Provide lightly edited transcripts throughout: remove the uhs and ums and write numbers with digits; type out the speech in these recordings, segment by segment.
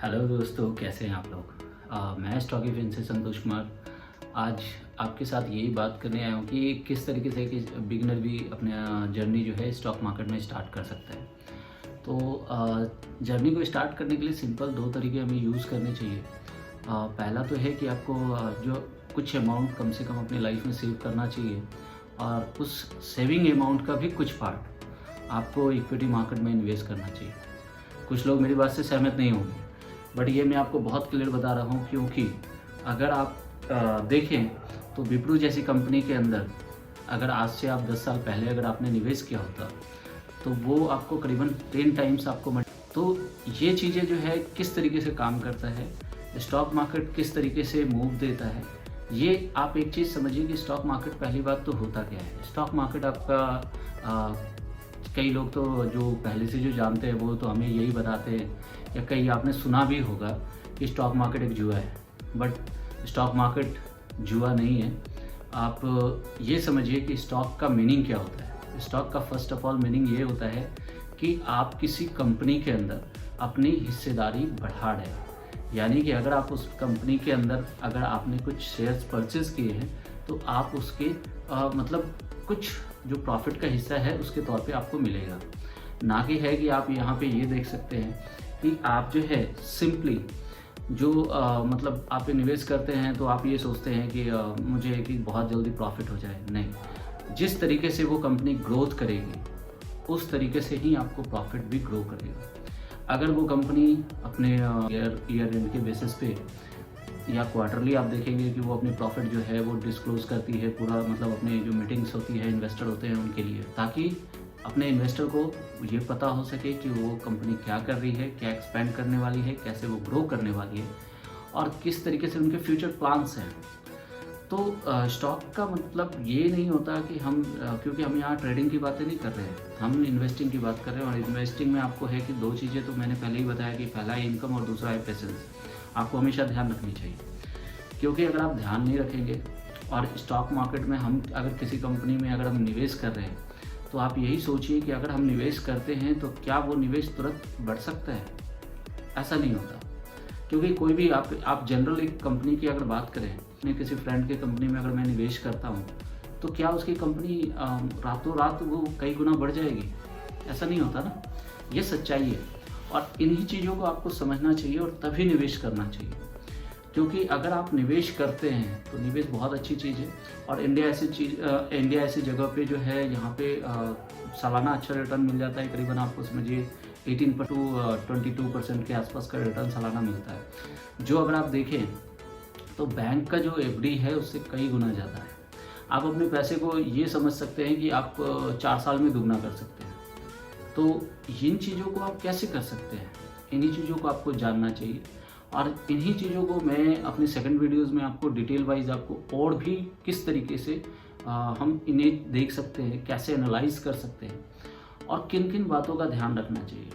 Hello दोस्तों, कैसे हैं आप लोग। मैं स्टॉक इवेंट से संतोष कुमार आज आपके साथ यही बात करने आया हूँ कि किस तरीके से कि बिगिनर भी अपना जर्नी जो है स्टॉक मार्केट में स्टार्ट कर सकता है। तो जर्नी को स्टार्ट करने के लिए सिंपल दो तरीके हमें यूज़ करने चाहिए। पहला तो है कि आपको जो कुछ अमाउंट कम से कम अपनी लाइफ में सेव करना चाहिए और उस सेविंग अमाउंट का भी कुछ पार्ट आपको इक्विटी मार्केट में इन्वेस्ट करना चाहिए। कुछ लोग मेरी बात से सहमत नहीं होंगे, बट ये मैं आपको बहुत क्लियर बता रहा हूँ, क्योंकि अगर आप देखें तो विप्रो जैसी कंपनी के अंदर अगर आज से आप 10 साल पहले अगर आपने निवेश किया होता तो वो आपको करीबन 10 टाइम्स आपको तो ये चीज़ें जो है किस तरीके से काम करता है, स्टॉक मार्केट किस तरीके से मूव देता है, ये आप एक चीज़ समझिए कि स्टॉक मार्केट पहली बात तो होता क्या है। स्टॉक मार्केट आपका कई लोग तो जो पहले से जो जानते हैं वो तो हमें यही बताते हैं, या कई आपने सुना भी होगा कि स्टॉक मार्केट एक जुआ है, बट स्टॉक मार्केट जुआ नहीं है। आप ये समझिए कि स्टॉक का मीनिंग क्या होता है। स्टॉक का फर्स्ट ऑफ ऑल मीनिंग ये होता है कि आप किसी कंपनी के अंदर अपनी हिस्सेदारी बढ़ा रहे हैं, यानी कि अगर आप उस कंपनी के अंदर अगर आपने कुछ शेयर्स परचेज किए हैं तो आप उसके मतलब कुछ जो प्रॉफिट का हिस्सा है उसके तौर पे आपको मिलेगा। ना कि है कि आप यहाँ पे ये देख सकते हैं कि आप जो है सिंपली जो मतलब आप इन्वेस्ट करते हैं तो आप ये सोचते हैं कि मुझे कि बहुत जल्दी प्रॉफिट हो जाए। नहीं, जिस तरीके से वो कंपनी ग्रोथ करेगी उस तरीके से ही आपको प्रॉफिट भी ग्रो करेगा। अगर वो कंपनी अपने ईयर एंड के बेसिस पे या क्वार्टरली आप देखेंगे कि वो अपनी प्रॉफिट जो है वो डिस्क्लोज करती है पूरा, मतलब अपने जो मीटिंग्स होती है इन्वेस्टर होते हैं उनके लिए, ताकि अपने इन्वेस्टर को ये पता हो सके कि वो कंपनी क्या कर रही है, क्या एक्सपेंड करने वाली है, कैसे वो ग्रो करने वाली है और किस तरीके से उनके फ्यूचर प्लान्स हैं। तो स्टॉक का मतलब ये नहीं होता कि हम क्योंकि हम यहाँ ट्रेडिंग की बातें नहीं कर रहे हैं, हम इन्वेस्टिंग की बात कर रहे हैं। और इन्वेस्टिंग में आपको है कि दो चीज़ें तो मैंने पहले ही बताया कि पहला है इनकम और दूसरा है पेशेंस। आपको हमेशा ध्यान रखनी चाहिए, क्योंकि अगर आप ध्यान नहीं रखेंगे और स्टॉक मार्केट में हम अगर किसी कंपनी में अगर हम निवेश कर रहे हैं तो आप यही सोचिए कि अगर हम निवेश करते हैं तो क्या वो निवेश तुरंत बढ़ सकता है। ऐसा नहीं होता, क्योंकि कोई भी आप जनरल एक कंपनी की अगर बात करें, अपने किसी फ्रेंड के कंपनी में अगर मैं निवेश करता हूँ तो क्या उसकी कंपनी रातों रात वो कई गुना बढ़ जाएगी? ऐसा नहीं होता ना, ये सच्चाई है। और इन्हीं चीज़ों को आपको समझना चाहिए और तभी निवेश करना चाहिए, क्योंकि अगर आप निवेश करते हैं तो निवेश बहुत अच्छी चीज़ है। और इंडिया ऐसी जगह पे जो है यहाँ पे सालाना अच्छा रिटर्न मिल जाता है। करीबन आपको समझिए 18 to 22% के आसपास का रिटर्न सालाना मिलता है, जो अगर आप देखें तो बैंक का जो एफडी है उससे कई गुना ज़्यादा है। आप अपने पैसे को ये समझ सकते हैं कि आप 4 साल में दुगना कर सकते हैं। तो इन चीज़ों को आप कैसे कर सकते हैं, इन्हीं चीज़ों को आपको जानना चाहिए। और इन्हीं चीज़ों को मैं अपनी सेकंड वीडियोस में आपको डिटेल वाइज आपको और भी किस तरीके से हम इन्हें देख सकते हैं, कैसे एनालाइज कर सकते हैं और किन किन बातों का ध्यान रखना चाहिए।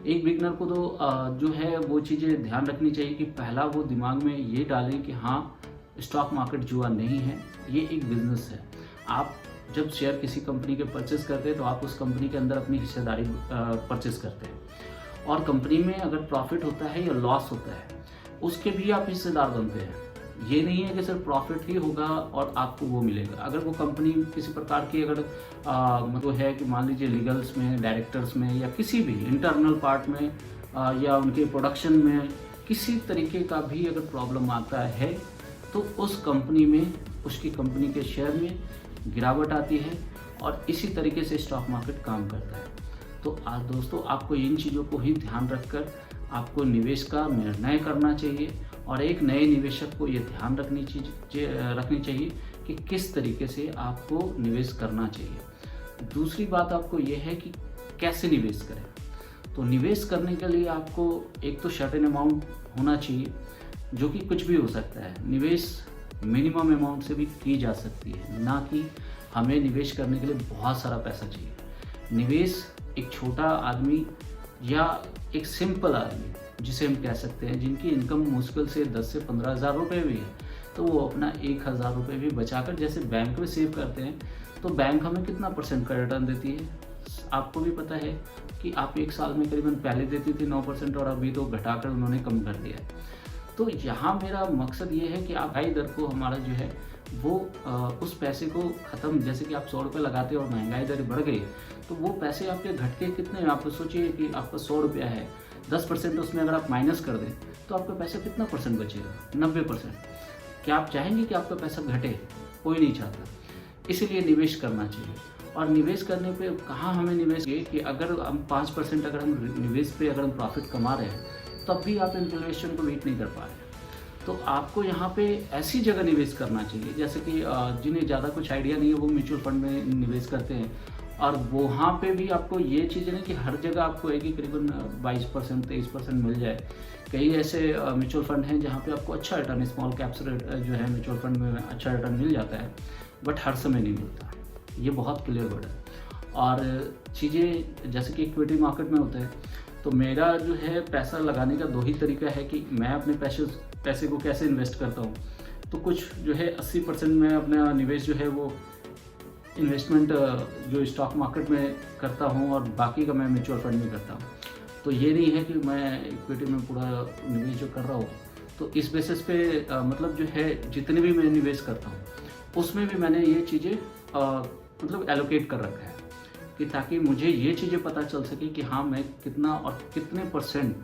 एक बिगनर को तो जो है वो चीज़ें ध्यान रखनी चाहिए कि पहला वो दिमाग में ये डालें कि हाँ, स्टॉक मार्केट जुआ नहीं है, ये एक बिजनेस है। आप जब शेयर किसी कंपनी के परचेस करते हैं तो आप उस कंपनी के अंदर अपनी हिस्सेदारी परचेस करते हैं, और कंपनी में अगर प्रॉफिट होता है या लॉस होता है उसके भी आप हिस्सेदार बनते हैं। ये नहीं है कि सिर्फ प्रॉफिट ही होगा और आपको वो मिलेगा। अगर वो कंपनी किसी प्रकार की अगर मतलब है कि मान लीजिए लीगल्स में, डायरेक्टर्स में या किसी भी इंटरनल पार्ट में या उनके प्रोडक्शन में किसी तरीके का भी अगर प्रॉब्लम आता है तो उस कंपनी में, उसकी कंपनी के शेयर में गिरावट आती है और इसी तरीके से स्टॉक मार्केट काम करता है। तो आज दोस्तों आपको इन चीज़ों को ही ध्यान रखकर आपको निवेश का निर्णय करना चाहिए और एक नए निवेशक को ये ध्यान रखनी चाहिए कि किस तरीके से आपको निवेश करना चाहिए। दूसरी बात आपको ये है कि कैसे निवेश करें। तो निवेश करने के लिए आपको एक तो सर्टेन अमाउंट होना चाहिए, जो कि कुछ भी हो सकता है। निवेश मिनिमम अमाउंट से भी की जा सकती है, ना कि हमें निवेश करने के लिए बहुत सारा पैसा चाहिए। निवेश एक छोटा आदमी या एक सिंपल आदमी जिसे हम कह सकते हैं, जिनकी इनकम मुश्किल से 10 से 15 हज़ार रुपये भी है, तो वो अपना 1,000 रुपये भी बचाकर जैसे बैंक में सेव करते हैं, तो बैंक हमें कितना % का रिटर्न देती है आपको भी पता है, कि आप एक साल में करीबन पहले देती थी 9% और अभी तो घटाकर उन्होंने कम कर दिया है। तो यहाँ मेरा मकसद ये है कि आप महंगाई दर को हमारा जो है वो उस पैसे को ख़त्म, जैसे कि आप 100 रुपये लगाते हो और महंगाई दर बढ़ गई तो वो पैसे आपके घट के कितने, आप सोचिए कि आपका 100 रुपया है, 10% उसमें अगर आप माइनस कर दें तो आपका पैसा कितना परसेंट बचेगा, 90%। क्या आप चाहेंगे कि आपका पैसा घटे? कोई नहीं चाहता। इसीलिए निवेश करना चाहिए। और निवेश करने पे कहाँ हमें निवेश किए कि अगर हम 5% अगर हम निवेश पे अगर हम प्रॉफिट कमा रहे हैं तब भी आप इन्फ्लेशन को बीट नहीं कर पा रहे। तो आपको यहाँ पे ऐसी जगह निवेश करना चाहिए, जैसे कि जिन्हें ज़्यादा कुछ आइडिया नहीं है वो म्यूचुअल फंड में निवेश करते हैं, और वहाँ पे भी आपको ये चीज़ें नहीं कि हर जगह आपको एक ही करीबन 22% 23% मिल जाए। कई ऐसे म्यूचुअल फंड हैं जहाँ पे आपको अच्छा रिटर्न, स्मॉल कैप्स जो है म्यूचुअल फंड में अच्छा रिटर्न मिल जाता है, बट हर समय नहीं मिलता। ये बहुत क्लियर वर्ड है। और चीज़ें जैसे कि इक्विटी मार्केट में होता है, तो मेरा जो है पैसा लगाने का 2 ही तरीका है कि मैं अपने पैसे को कैसे इन्वेस्ट करता हूँ। तो कुछ जो है 80% में अपना निवेश जो है वो इन्वेस्टमेंट जो स्टॉक मार्केट में करता हूँ और बाकी का मैं म्यूचुअल फंड में करता हूँ। तो ये नहीं है कि मैं इक्विटी में पूरा निवेश जो कर रहा हूँ। तो इस बेसिस पे मतलब जो है जितने भी मैं निवेश करता हूँ उसमें भी मैंने ये चीज़ें मतलब एलोकेट कर रखा है कि ताकि मुझे ये चीज़ें पता चल सके कि हाँ मैं कितना और कितने परसेंट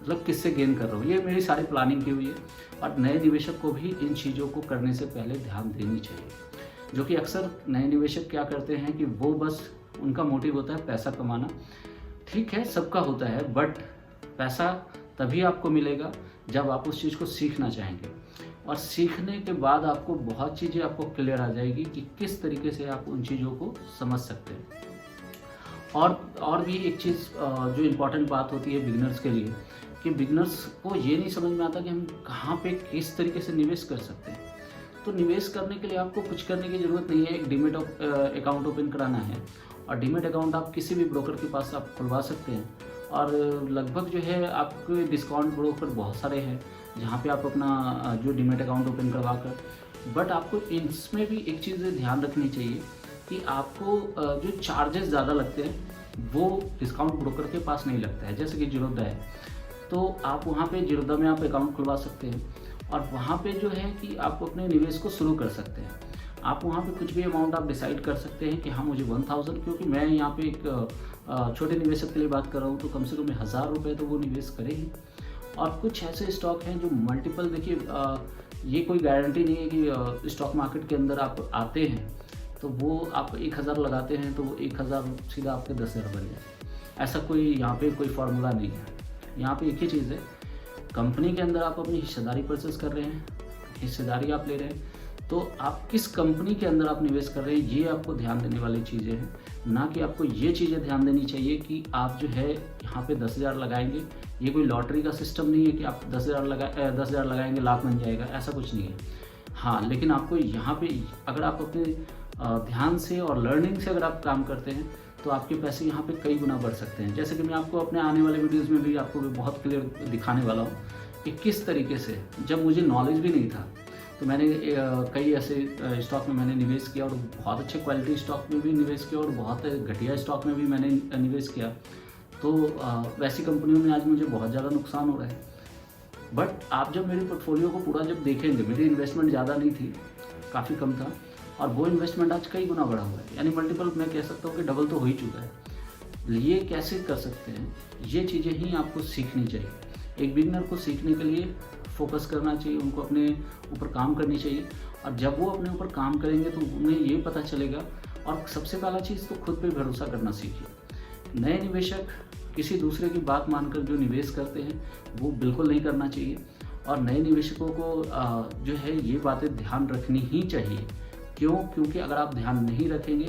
मतलब किससे गेन कर रहा हूँ। ये मेरी सारी प्लानिंग की हुई है। और नए निवेशक को भी इन चीज़ों को करने से पहले ध्यान देनी चाहिए, जो कि अक्सर नए निवेशक क्या करते हैं कि वो बस उनका मोटिव होता है पैसा कमाना। ठीक है, सबका होता है, बट पैसा तभी आपको मिलेगा जब आप उस चीज़ को सीखना चाहेंगे, और सीखने के बाद आपको बहुत चीज़ें आपको क्लियर आ जाएगी कि किस तरीके से आप उन चीज़ों को समझ सकते हैं। और भी एक चीज़ जो इम्पॉर्टेंट बात होती है बिगिनर्स के लिए, कि बिगिनर्स को ये नहीं समझ में आता कि हम कहाँ पे किस तरीके से निवेश कर सकते हैं। तो निवेश करने के लिए आपको कुछ करने की ज़रूरत नहीं है, एक डीमेट अकाउंट ओपन कराना है, और डीमेट अकाउंट आप किसी भी ब्रोकर के पास आप खुलवा सकते हैं। और लगभग जो है आपके डिस्काउंट ब्रोकर बहुत सारे हैं जहाँ पे आप अपना जो डीमेट अकाउंट ओपन करवा कर, बट आपको इसमें भी एक चीज़ ध्यान रखनी चाहिए कि आपको जो चार्जेस ज़्यादा लगते हैं वो डिस्काउंट ब्रोकर के पास नहीं लगता है। जैसे कि जीरोधा है, तो आप वहाँ पे जीरोधा में आप अकाउंट खुलवा सकते हैं, और वहाँ पे जो है कि आप अपने निवेश को शुरू कर सकते हैं। आप वहाँ पे कुछ भी अमाउंट आप डिसाइड कर सकते हैं कि हाँ मुझे 1000, क्योंकि मैं यहाँ पे एक छोटे निवेशक के लिए बात कर रहा हूँ, तो कम से कम 1000 रुपये तो वो निवेश करें ही। और कुछ ऐसे स्टॉक हैं जो मल्टीपल, देखिए ये कोई गारंटी नहीं है कि स्टॉक मार्केट के अंदर आप आते हैं तो वो आप 1000 लगाते हैं तो वो 1000 सीधा आपके 10,000 बन जाए। ऐसा कोई यहाँ पे कोई फार्मूला नहीं है। यहाँ पे एक ही चीज़ है, कंपनी के अंदर आप अपनी हिस्सेदारी परचेस कर रहे हैं, हिस्सेदारी आप ले रहे हैं, तो आप किस कंपनी के अंदर आप निवेश कर रहे हैं ये आपको ध्यान देने वाली चीज़ें हैं। ना कि आपको ये चीज़ें ध्यान देनी चाहिए कि आप जो है यहाँ पे 10,000 लगाएंगे। ये कोई लॉटरी का सिस्टम नहीं है कि आप 10,000 लगाएंगे लाख बन जाएगा, ऐसा कुछ नहीं है। हाँ, लेकिन आपको यहाँ पे अगर आप अपने ध्यान से और लर्निंग से अगर आप काम करते हैं तो आपके पैसे यहाँ पे कई गुना बढ़ सकते हैं। जैसे कि मैं आपको अपने आने वाले वीडियोज़ में भी आपको बहुत क्लियर दिखाने वाला हूँ कि किस तरीके से, जब मुझे नॉलेज भी नहीं था तो मैंने कई ऐसे स्टॉक में मैंने निवेश किया, और बहुत अच्छे क्वालिटी स्टॉक में भी निवेश किया और बहुत घटिया स्टॉक में भी मैंने निवेश किया। तो वैसी कंपनियों में आज मुझे बहुत ज़्यादा नुकसान हो रहा है। बट आप जब मेरे पोर्टफोलियो को पूरा जब देखेंगे, मेरी इन्वेस्टमेंट ज़्यादा नहीं थी, काफ़ी कम था, और वो इन्वेस्टमेंट आज कई गुना बढ़ा हुआ है, यानी मल्टीपल मैं कह सकता हूँ कि डबल तो हो ही चुका है। ये कैसे कर सकते हैं, ये चीज़ें ही आपको सीखनी चाहिए। एक बिगिनर को सीखने के लिए फोकस करना चाहिए, उनको अपने ऊपर काम करनी चाहिए, और जब वो अपने ऊपर काम करेंगे तो उन्हें ये पता चलेगा। और सबसे पहला चीज़ तो खुद पे भरोसा करना सीखिए। नए निवेशक किसी दूसरे की बात मानकर जो निवेश करते हैं वो बिल्कुल नहीं करना चाहिए, और नए निवेशकों को जो है ये बातें ध्यान रखनी ही चाहिए। क्यों? क्योंकि अगर आप ध्यान नहीं रखेंगे,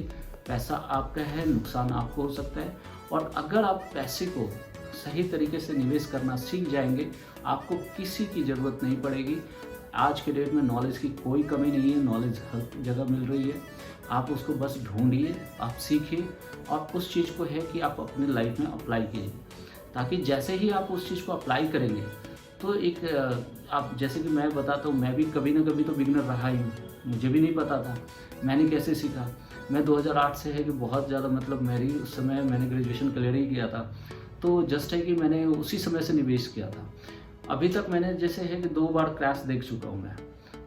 पैसा आपका है, नुकसान आपको हो सकता है। और अगर आप पैसे को सही तरीके से निवेश करना सीख जाएंगे, आपको किसी की ज़रूरत नहीं पड़ेगी। आज के डेट में नॉलेज की कोई कमी नहीं है, नॉलेज हर जगह मिल रही है। आप उसको बस ढूंढिए, आप सीखिए, और उस चीज़ को है कि आप अपने लाइफ में अप्लाई कीजिए, ताकि जैसे ही आप उस चीज़ को अप्लाई करेंगे तो एक आप, जैसे कि मैं बताता हूँ, मैं भी कभी ना कभी तो बिगिनर रहा ही हूँ, मुझे भी नहीं पता था मैंने कैसे सीखा। मैं 2008 से है कि बहुत ज़्यादा मतलब मेरी उस समय मैंने ग्रेजुएशन क्लियर ही किया था, तो जस्ट है कि मैंने उसी समय से निवेश किया था। अभी तक मैंने जैसे है कि 2 बार क्रैश देख चुका हूँ मैं।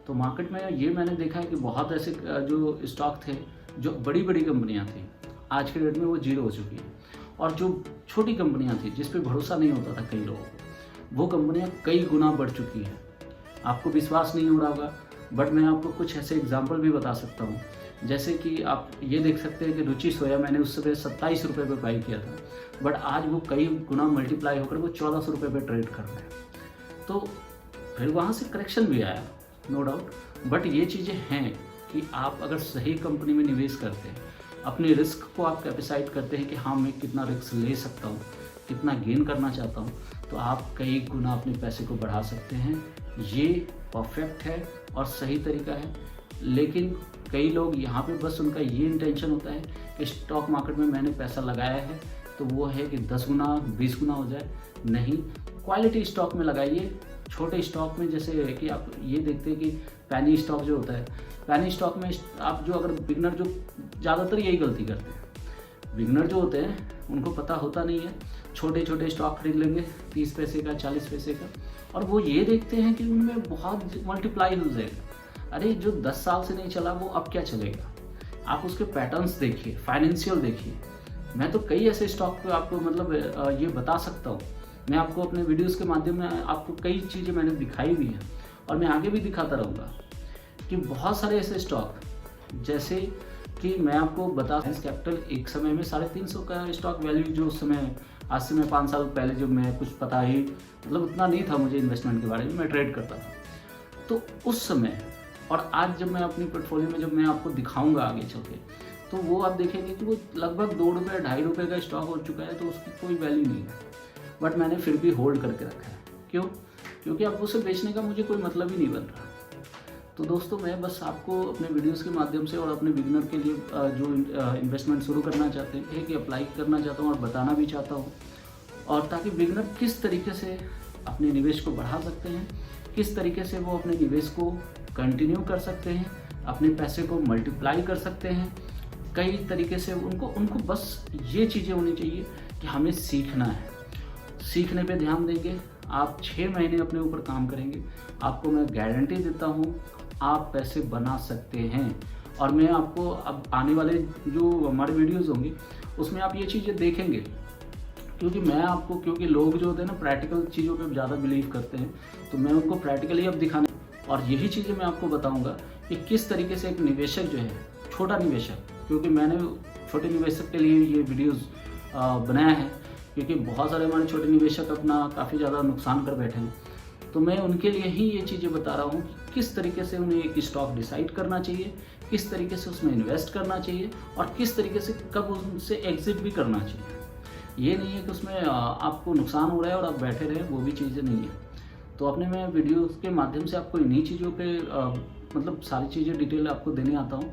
तो मार्केट में ये मैंने देखा है कि बहुत ऐसे जो स्टॉक थे, जो बड़ी-बड़ी कंपनियाँ थी, आज के डेट में वो ज़ीरो हो चुकी हैं। और जो छोटी कंपनियाँ थी, जिस पे भरोसा नहीं होता था कई लोगों को, वो कंपनियाँ कई गुना बढ़ चुकी हैं। आपको विश्वास नहीं हो रहा होगा, बट मैं आपको कुछ ऐसे एग्जाम्पल भी बता सकता हूँ। जैसे कि आप ये देख सकते हैं कि रुचि सोया मैंने उस समय 27 रुपये पे बाई किया था, बट आज वो कई गुना मल्टीप्लाई होकर वो 1400 रुपये पे ट्रेड कर रहे हैं। तो फिर वहाँ से करेक्शन भी आया, नो डाउट, बट ये चीज़ें हैं कि आप अगर सही कंपनी में निवेश करते हैं, अपने रिस्क को आप कैपेसाइड करते हैं कि हाँ मैं कितना रिस्क ले सकता हूँ, कितना गेन करना चाहता हूँ, तो आप कई गुना अपने पैसे को बढ़ा सकते हैं। ये परफेक्ट है और सही तरीका है। लेकिन कई लोग यहाँ पे बस उनका ये इंटेंशन होता है कि स्टॉक मार्केट में मैंने पैसा लगाया है तो वो है कि 10 गुना 20 गुना हो जाए। नहीं, क्वालिटी स्टॉक में लगाइए। छोटे स्टॉक में जैसे है कि आप ये देखते हैं कि पैनी स्टॉक जो होता है, पैनी स्टॉक में आप जो अगर बिगनर जो ज़्यादातर यही गलती करते हैं, बिगनर जो होते हैं उनको पता होता नहीं है, छोटे छोटे स्टॉक खरीद लेंगे 30 पैसे का 40 पैसे का, और वो ये देखते हैं कि उनमें बहुत मल्टीप्लाई हो जाएगा। अरे जो 10 साल से नहीं चला वो अब क्या चलेगा। आप उसके पैटर्न्स देखिए, फाइनेंशियल देखिए। मैं तो कई ऐसे स्टॉक पे आपको मतलब ये बता सकता हूँ। मैं आपको अपने वीडियोस के माध्यम में आपको कई चीज़ें मैंने दिखाई भी हैं और मैं आगे भी दिखाता रहूँगा कि बहुत सारे ऐसे स्टॉक, जैसे कि मैं आपको बता कैपिटल एक समय में 350 का स्टॉक वैल्यू, जो उस समय आज से मैं 5 साल पहले जब मैं कुछ पता ही मतलब उतना नहीं था मुझे इन्वेस्टमेंट के बारे में, मैं ट्रेड करता था, तो उस समय और आज जब मैं अपनी पोर्टफोलियो में जब मैं आपको दिखाऊंगा आगे चल के, तो वो आप देखेंगे कि वो लगभग 2 रुपये 2.5 रुपये का स्टॉक हो चुका है, तो उसकी कोई वैल्यू नहीं है, बट मैंने फिर भी होल्ड करके रखा है। क्यों? क्योंकि अब उसे बेचने का मुझे कोई मतलब ही नहीं बन रहा। तो दोस्तों, मैं बस आपको अपने वीडियोस के माध्यम से और अपने बिगिनर के लिए जो इन्वेस्टमेंट शुरू करना चाहते हैं कि अप्लाई करना चाहता हूँ और बताना भी चाहता हूँ, और ताकि बिगिनर किस तरीके से अपने निवेश को बढ़ा सकते हैं, किस तरीके से वो अपने निवेश को कंटिन्यू कर सकते हैं, अपने पैसे को मल्टीप्लाई कर सकते हैं। कई तरीके से उनको बस ये चीज़ें होनी चाहिए कि हमें सीखना है। सीखने पे ध्यान देंगे, आप 6 महीने अपने ऊपर काम करेंगे, आपको मैं गारंटी देता हूँ आप पैसे बना सकते हैं। और मैं आपको अब आने वाले जो हमारे वीडियोस होंगे उसमें आप ये चीज़ें देखेंगे, क्योंकि मैं आपको, क्योंकि लोग जो होते हैं ना प्रैक्टिकल चीज़ों पे ज़्यादा बिलीव करते हैं, तो मैं उनको प्रैक्टिकली अब दिखाने और यही चीज़ें मैं आपको बताऊंगा कि किस तरीके से एक निवेशक जो है, छोटा निवेशक, क्योंकि मैंने छोटे निवेशक के लिए ये वीडियोस बनाया है, क्योंकि बहुत सारे हमारे छोटे निवेशक अपना काफ़ी ज़्यादा नुकसान कर बैठे हैं, तो मैं उनके लिए ही ये चीज़ें बता रहा हूँ कि किस तरीके से उन्हें एक स्टॉक डिसाइड करना चाहिए, किस तरीके से उसमें इन्वेस्ट करना चाहिए और किस तरीके से कब उससे एग्जिट भी करना चाहिए। ये नहीं है कि उसमें आपको नुकसान हो रहा है और आप बैठे रहे, वो भी चीज़ें नहीं है। तो अपने मैं वीडियो के माध्यम से आपको इन्हीं चीज़ों पे मतलब सारी चीज़ें डिटेल आपको देने आता हूँ।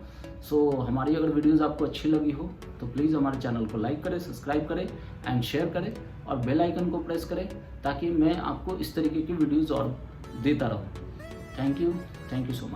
सो हमारी अगर वीडियोज़ आपको अच्छी लगी हो तो प्लीज़ हमारे चैनल को लाइक करें, सब्सक्राइब करें एंड शेयर करें और बेल आइकन को प्रेस करें, ताकि मैं आपको इस तरीके की वीडियोज़ और देता रहूँ। Thank you so much.